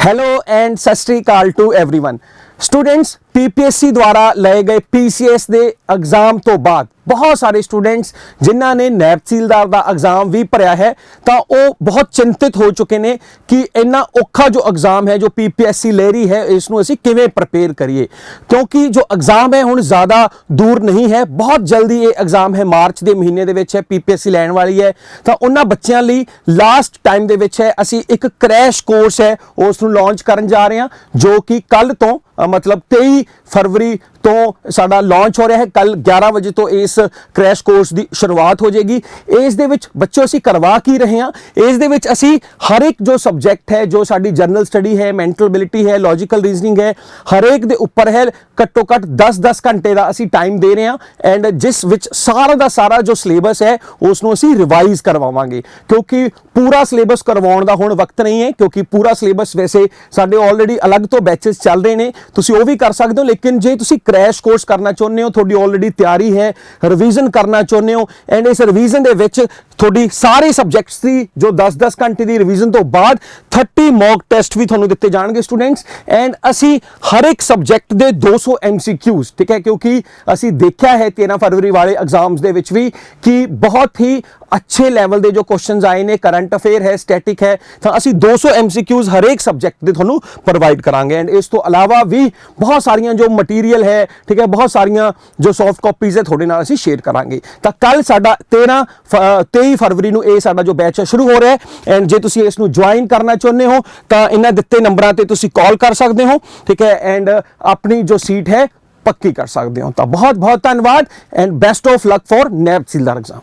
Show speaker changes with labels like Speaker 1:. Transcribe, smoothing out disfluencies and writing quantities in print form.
Speaker 1: Hello and सत श्री अकाल to everyone. Students PPSC द्वारा लए गए पीसीएस के एग्जाम तो बाद बहुत सारे स्टूडेंट्स जिन्हों ने नैब तहसीलदार का एग्जाम भी भरया है तो वो बहुत चिंतित हो चुके हैं कि इन्ना औखा जो एग्जाम है जो पीपीएससी ले रही है इसनों असीं किवें प्रिपेयर करिए, क्योंकि जो एग्जाम है हुण ज़्यादा दूर नहीं है, बहुत जल्दी ये एग्जाम है मार्च के महीने दे विच है पीपीएससी लैण वाली है। तो उन्हां बच्चों लई लास्ट टाइम दे विच है असीं एक क्रैश कोर्स है उसनूं लॉन्च करन जा रहे हैं जो कि कल तो मतलब 23 फरवरी तो साडा लॉन्च हो रहा है। कल 11 बजे तो इस क्रैश कोर्स की शुरुआत हो जाएगी। इस दे विच बच्चों असीं करवा की रहे हैं, इस दे विच असीं हर एक जो सब्जैक्ट है जो साडी जनरल स्टडी है, मैंटल एबिलिटी है, लॉजिकल रीजनिंग है, हर एक दे उपर है घट्टो घट्ट 10-10 घंटे का असीं टाइम दे रहे हैं एंड जिस विच सारा का सारा जो सिलेबस है उसनूं असीं रिवाइज करवावांगे, क्योंकि पूरा सिलेबस करवाउण दा हुण वक्त नहीं है, क्योंकि पूरा सिलेबस वैसे साडे ऑलरेडी अलग तो बैचेस चल रहे हैं, तुसीं वो भी कर सकते हो। लेकिन जे तुसीं क्रैश कोर्स करना चाहते हो, थोड़ी ऑलरेडी तैयारी है, रिवीजन करना चाहते हो एंड इस रिवीजन दे विच थोड़ी सारे सब्जैक्ट्स की जो 10-10 घंटे की रिवीजन तो बाद 30 मॉक टेस्ट भी थोड़े दिते जाएंगे स्टूडेंट्स एंड असी हर एक सब्जैक्ट के 200 MCQs, ठीक है, क्योंकि असी देखा है 13 फरवरी वाले एग्जाम्स दे विच भी कि बहुत ही अच्छे लैवल के जो क्वेश्चन आए ने, करंट अफेयर है, स्टैटिक है, तो असी 200 MCQs हर एक सब्जैक्ट के थोनों प्रोवाइड करांगे एंड इस तो अलावा भी बहुत सारियां जो मटीरियल है, ठीक है, बहुत सारियां जो सॉफ्ट कॉपीज है थोड़े नाल असी शेयर करांगे। तो कल साडा 23 फरवरी नूं ये साडा जो बैच है शुरू हो रहा है एंड जे तुसीं इसनूं ज्वाइन करना चाहुंदे हो तो इन्हां दित्ते नंबरां ते तुसीं कॉल कर सकते हो, ठीक है, एंड अपनी जो सीट है पक्की कर सकते हो। तो बहुत बहुत धन्यवाद and best of luck for naib tehsildar exam.